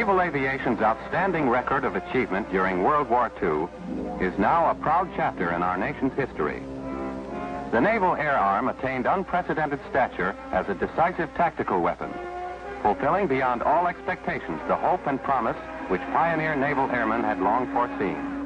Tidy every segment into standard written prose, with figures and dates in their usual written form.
Naval aviation's outstanding record of achievement during World War II is now a proud chapter in our nation's history. The Naval Air Arm attained unprecedented stature as a decisive tactical weapon, fulfilling beyond all expectations the hope and promise which pioneer naval airmen had long foreseen.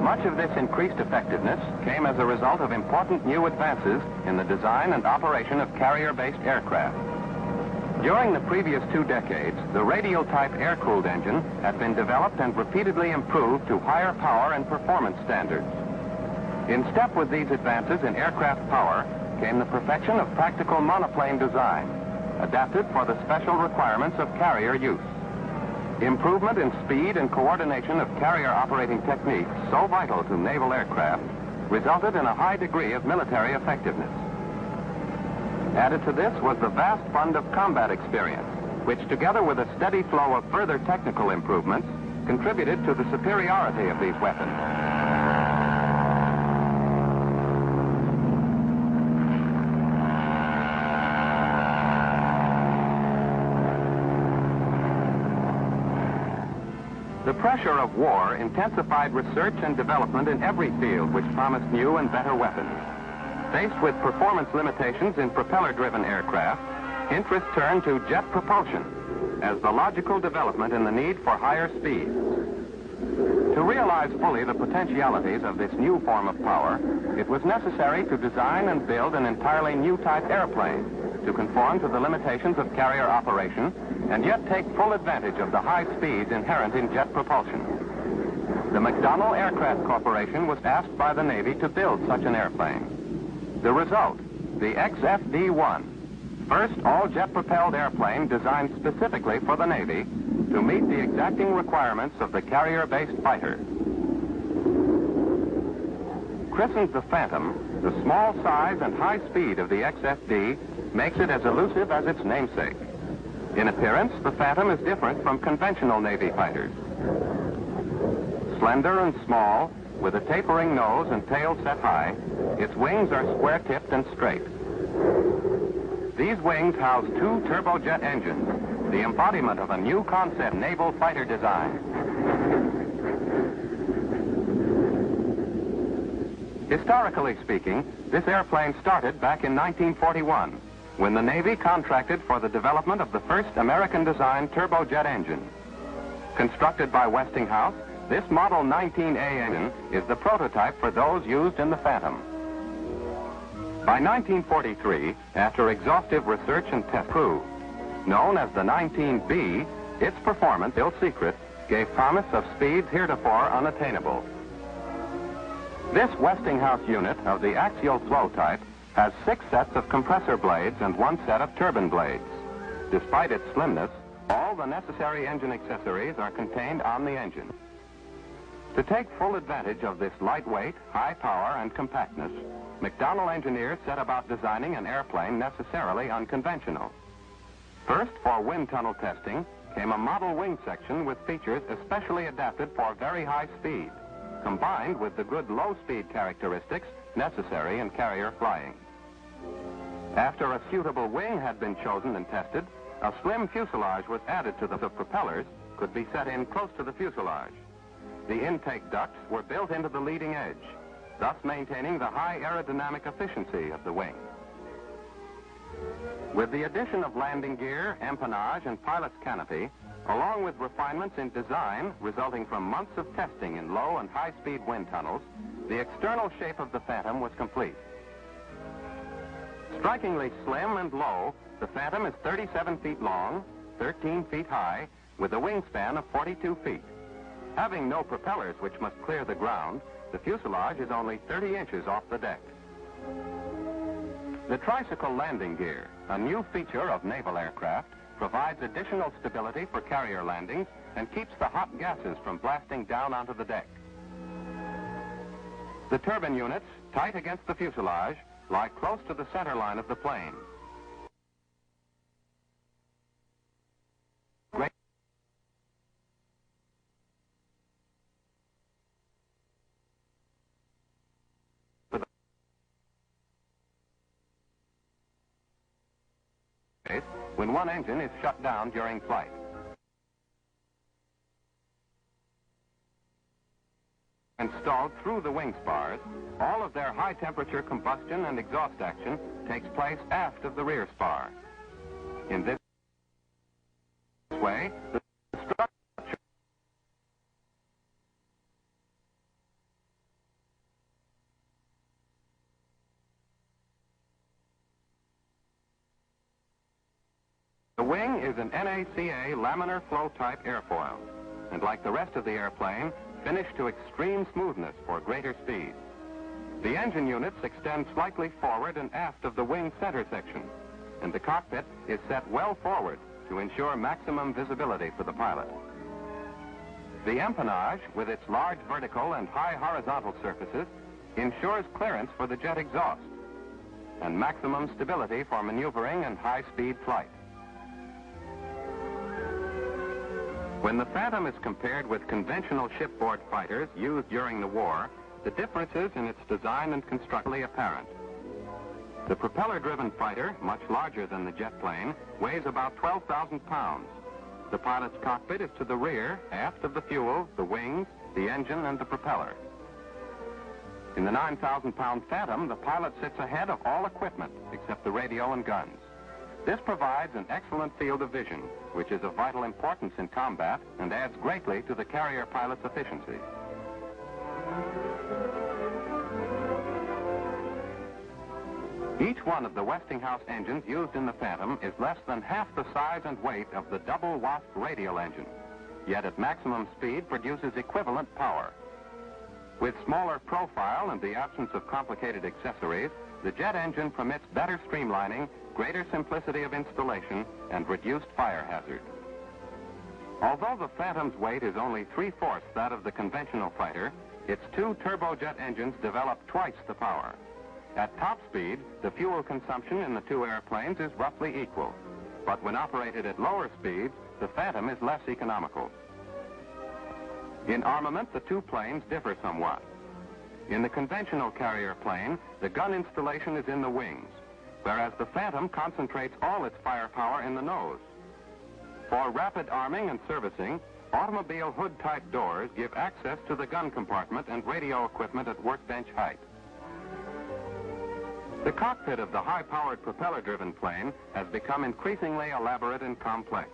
Much of this increased effectiveness came as a result of important new advances in the design and operation of carrier-based aircraft. During the previous 2 decades, the radial-type air-cooled engine had been developed and repeatedly improved to higher power and performance standards. In step with these advances in aircraft power came the perfection of practical monoplane design, adapted for the special requirements of carrier use. Improvement in speed and coordination of carrier operating techniques, so vital to naval aircraft, resulted in a high degree of military effectiveness. Added to this was the vast fund of combat experience, which together with a steady flow of further technical improvements, contributed to the superiority of these weapons. The pressure of war intensified research and development in every field which promised new and better weapons. Faced with performance limitations in propeller-driven aircraft, interest turned to jet propulsion as the logical development in the need for higher speed. To realize fully the potentialities of this new form of power, it was necessary to design and build an entirely new type airplane to conform to the limitations of carrier operation and yet take full advantage of the high speeds inherent in jet propulsion. The McDonnell Aircraft Corporation was asked by the Navy to build such an airplane. The result, the XFD-1, first all-jet propelled airplane designed specifically for the Navy to meet the exacting requirements of the carrier-based fighter. Christened the Phantom, the small size and high speed of the XFD makes it as elusive as its namesake. In appearance, the Phantom is different from conventional Navy fighters. Slender and small, with a tapering nose and tail set high, its wings are square-tipped and straight. These wings house 2 turbojet engines, the embodiment of a new concept naval fighter design. Historically speaking, this airplane started back in 1941, when the Navy contracted for the development of the first American-designed turbojet engine. Constructed by Westinghouse, this Model 19A engine is the prototype for those used in the Phantom. By 1943, after exhaustive research and test proved, known as the 19B, its performance, still secret, gave promise of speeds heretofore unattainable. This Westinghouse unit of the axial flow type has 6 sets of compressor blades and 1 set of turbine blades. Despite its slimness, all the necessary engine accessories are contained on the engine. To take full advantage of this lightweight, high power, and compactness, McDonnell engineers set about designing an airplane necessarily unconventional. First, for wind tunnel testing, came a model wing section with features especially adapted for very high speed, combined with the good low-speed characteristics necessary in carrier flying. After a suitable wing had been chosen and tested, a slim fuselage was added to the propellers could be set in close to the fuselage. The intake ducts were built into the leading edge, thus maintaining the high aerodynamic efficiency of the wing. With the addition of landing gear, empennage, and pilot's canopy, along with refinements in design resulting from months of testing in low and high-speed wind tunnels, the external shape of the Phantom was complete. Strikingly slim and low, the Phantom is 37 feet long, 13 feet high, with a wingspan of 42 feet. Having no propellers which must clear the ground, the fuselage is only 30 inches off the deck. The tricycle landing gear, a new feature of naval aircraft, provides additional stability for carrier landings and keeps the hot gases from blasting down onto the deck. The turbine units, tight against the fuselage, lie close to the center line of the plane. when one engine is shut down during flight. Installed through the wing spars, all of their high-temperature combustion and exhaust action takes place aft of the rear spar. In this way, the structure The wing is an NACA laminar flow type airfoil, and like the rest of the airplane, finished to extreme smoothness for greater speed. The engine units extend slightly forward and aft of the wing center section, and the cockpit is set well forward to ensure maximum visibility for the pilot. The empennage, with its large vertical and high horizontal surfaces, ensures clearance for the jet exhaust and maximum stability for maneuvering and high-speed flight. When the Phantom is compared with conventional shipboard fighters used during the war, the differences in its design and construction are apparent. The propeller-driven fighter, much larger than the jet plane, weighs about 12,000 pounds. The pilot's cockpit is to the rear, aft of the fuel, the wings, the engine, and the propeller. In the 9,000-pound Phantom, the pilot sits ahead of all equipment except the radio and guns. This provides an excellent field of vision, which is of vital importance in combat and adds greatly to the carrier pilot's efficiency. Each one of the Westinghouse engines used in the Phantom is less than half the size and weight of the double Wasp radial engine, yet at maximum speed produces equivalent power. With smaller profile and the absence of complicated accessories, the jet engine permits better streamlining, greater simplicity of installation, and reduced fire hazard. Although the Phantom's weight is only 3/4 that of the conventional fighter, its two turbojet engines develop twice the power. At top speed, the fuel consumption in the two airplanes is roughly equal, but when operated at lower speeds, the Phantom is less economical. In armament, the two planes differ somewhat. In the conventional carrier plane, the gun installation is in the wings, whereas the Phantom concentrates all its firepower in the nose. For rapid arming and servicing, automobile hood-type doors give access to the gun compartment and radio equipment at workbench height. The cockpit of the high-powered propeller-driven plane has become increasingly elaborate and complex.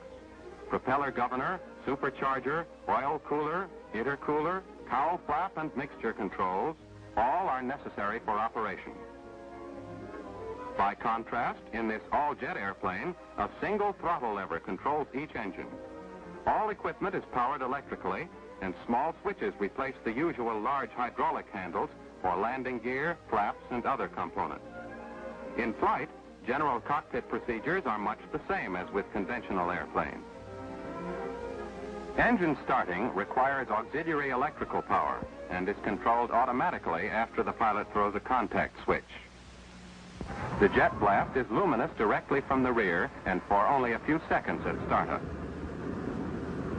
Propeller governor, supercharger, oil cooler, intercooler, cowl flap, and mixture controls, all are necessary for operation. By contrast, in this all-jet airplane, a single throttle lever controls each engine. All equipment is powered electrically, and small switches replace the usual large hydraulic handles for landing gear, flaps, and other components. In flight, general cockpit procedures are much the same as with conventional airplanes. Engine starting requires auxiliary electrical power and is controlled automatically after the pilot throws a contact switch. The jet blast is luminous directly from the rear and for only a few seconds at startup.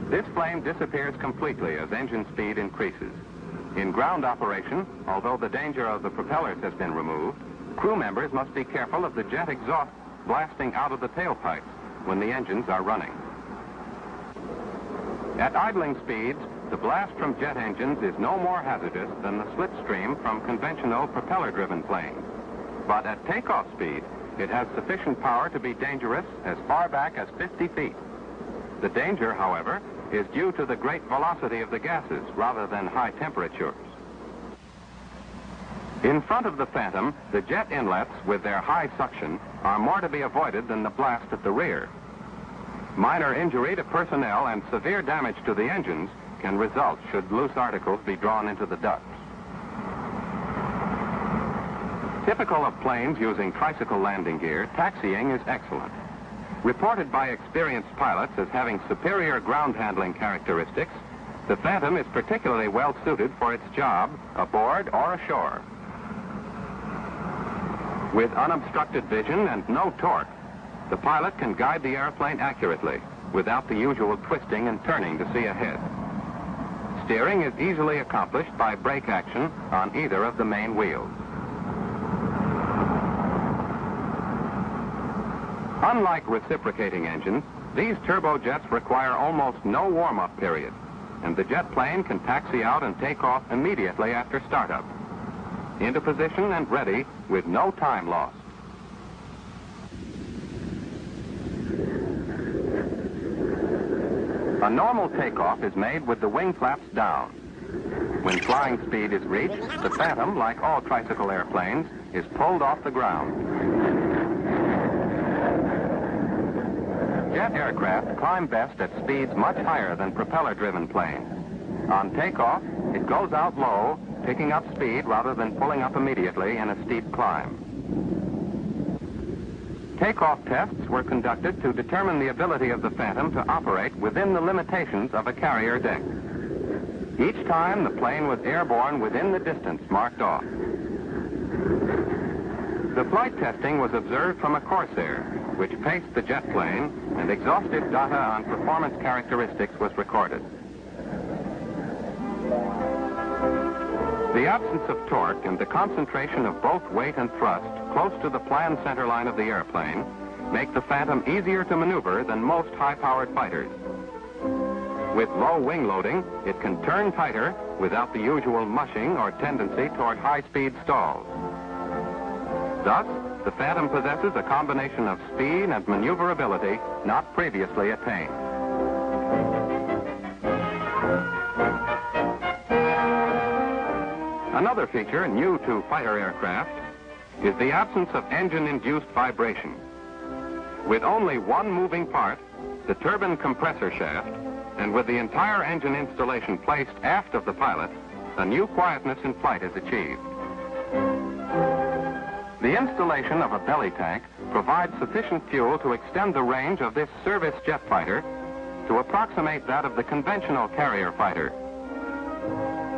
This flame disappears completely as engine speed increases. In ground operation, although the danger of the propellers has been removed, crew members must be careful of the jet exhaust blasting out of the tailpipes when the engines are running. At idling speeds, the blast from jet engines is no more hazardous than the slipstream from conventional propeller-driven planes. But at takeoff speed, it has sufficient power to be dangerous as far back as 50 feet. The danger, however, is due to the great velocity of the gases rather than high temperatures. In front of the Phantom, the jet inlets with their high suction are more to be avoided than the blast at the rear. Minor injury to personnel and severe damage to the engines can result should loose articles be drawn into the ducts. Typical of planes using tricycle landing gear, taxiing is excellent. Reported by experienced pilots as having superior ground handling characteristics, the Phantom is particularly well suited for its job aboard or ashore. With unobstructed vision and no torque, the pilot can guide the airplane accurately without the usual twisting and turning to see ahead. Steering is easily accomplished by brake action on either of the main wheels. Unlike reciprocating engines, these turbojets require almost no warm-up period, and the jet plane can taxi out and take off immediately after startup. Into position and ready with no time lost. A normal takeoff is made with the wing flaps down. When flying speed is reached, the Phantom, like all tricycle airplanes, is pulled off the ground. Jet aircraft climb best at speeds much higher than propeller-driven planes. On takeoff, it goes out low, picking up speed rather than pulling up immediately in a steep climb. Takeoff tests were conducted to determine the ability of the Phantom to operate within the limitations of a carrier deck. Each time, the plane was airborne within the distance marked off. The flight testing was observed from a Corsair, which paced the jet plane, and exhaustive data on performance characteristics was recorded. The absence of torque and the concentration of both weight and thrust close to the planned center line of the airplane make the Phantom easier to maneuver than most high-powered fighters. With low wing loading, it can turn tighter without the usual mushing or tendency toward high-speed stalls. Thus, the Phantom possesses a combination of speed and maneuverability not previously attained. Another feature new to fighter aircraft is the absence of engine-induced vibration. With only one moving part, the turbine compressor shaft, and with the entire engine installation placed aft of the pilot, a new quietness in flight is achieved. The installation of a belly tank provides sufficient fuel to extend the range of this service jet fighter to approximate that of the conventional carrier fighter.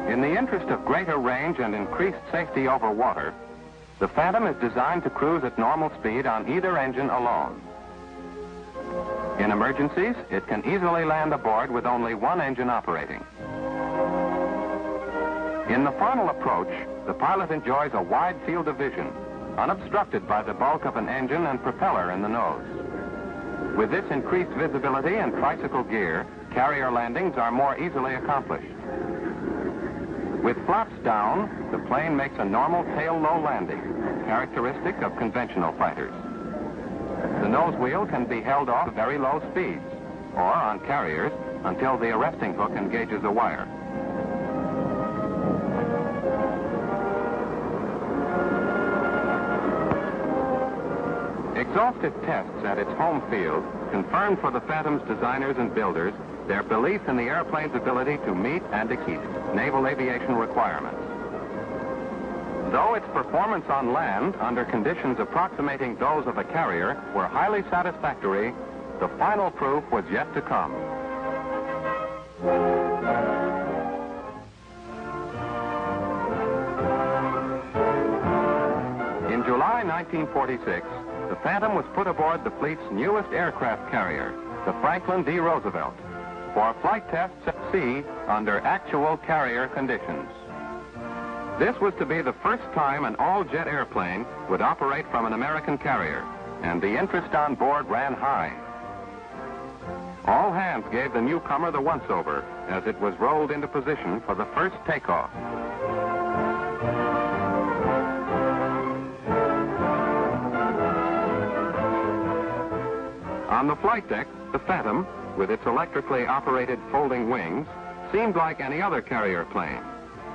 In the interest of greater range and increased safety over water, the Phantom is designed to cruise at normal speed on either engine alone. In emergencies, it can easily land aboard with only one engine operating. In the final approach, the pilot enjoys a wide field of vision, unobstructed by the bulk of an engine and propeller in the nose. With this increased visibility and tricycle gear, carrier landings are more easily accomplished. With flaps down, the plane makes a normal tail-low landing, characteristic of conventional fighters. The nose wheel can be held off at very low speeds, or on carriers until the arresting hook engages a wire. Exhaustive tests at its home field confirmed for the Phantom's designers and builders their belief in the airplane's ability to meet and exceed naval aviation requirements. Though its performance on land under conditions approximating those of a carrier were highly satisfactory, the final proof was yet to come. In July 1946, the Phantom was put aboard the fleet's newest aircraft carrier, the Franklin D. Roosevelt, for flight tests at sea under actual carrier conditions. This was to be the first time an all-jet airplane would operate from an American carrier, and the interest on board ran high. All hands gave the newcomer the once-over as it was rolled into position for the first takeoff. On the flight deck, the Phantom, with its electrically operated folding wings, seemed like any other carrier plane,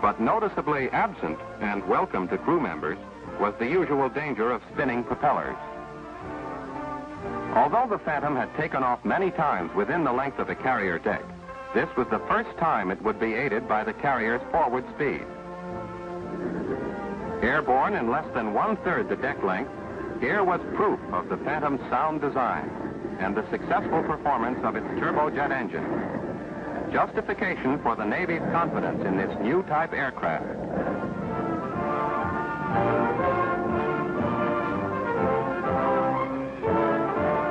but noticeably absent and welcome to crew members was the usual danger of spinning propellers. Although the Phantom had taken off many times within the length of a carrier deck, this was the first time it would be aided by the carrier's forward speed. Airborne in less than one-third the deck length, here was proof of the Phantom's sound design and the successful performance of its turbojet engine. Justification for the Navy's confidence in this new type aircraft.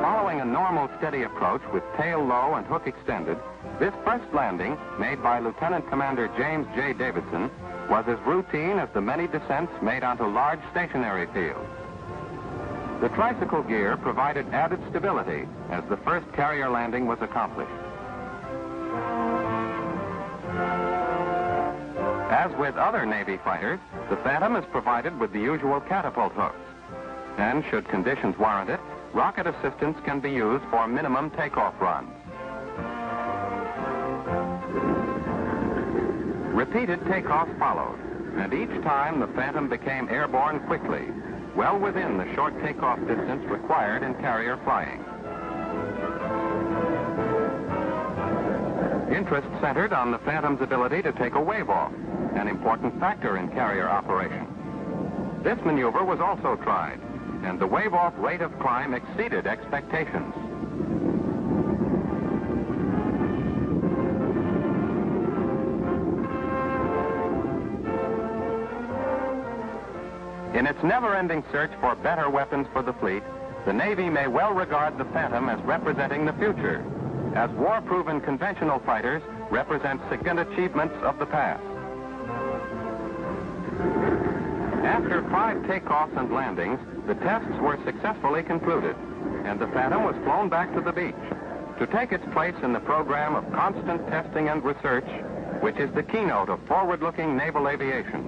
Following a normal steady approach with tail low and hook extended, this first landing, made by Lieutenant Commander James J. Davidson, was as routine as the many descents made onto large stationary fields. The tricycle gear provided added stability as the first carrier landing was accomplished. As with other Navy fighters, the Phantom is provided with the usual catapult hooks. And should conditions warrant it, rocket assistance can be used for minimum takeoff runs. Repeated takeoffs followed, and each time the Phantom became airborne quickly, well within the short takeoff distance required in carrier flying. Interest centered on the Phantom's ability to take a wave off, an important factor in carrier operation. This maneuver was also tried, and the wave-off rate of climb exceeded expectations. In its never-ending search for better weapons for the fleet, the Navy may well regard the Phantom as representing the future, as war-proven conventional fighters represent significant achievements of the past. After 5 takeoffs and landings, the tests were successfully concluded, and the Phantom was flown back to the beach to take its place in the program of constant testing and research, which is the keynote of forward-looking naval aviation.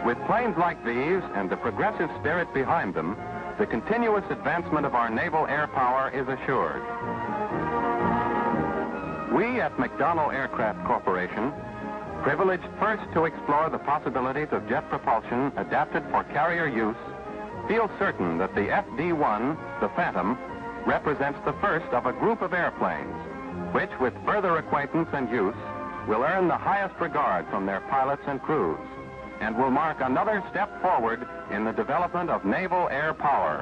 With planes like these and the progressive spirit behind them, the continuous advancement of our naval air power is assured. We at McDonnell Aircraft Corporation, privileged first to explore the possibilities of jet propulsion adapted for carrier use, feel certain that the FD-1, the Phantom, represents the first of a group of airplanes, which with further acquaintance and use will earn the highest regard from their pilots and crews, and will mark another step forward in the development of naval air power.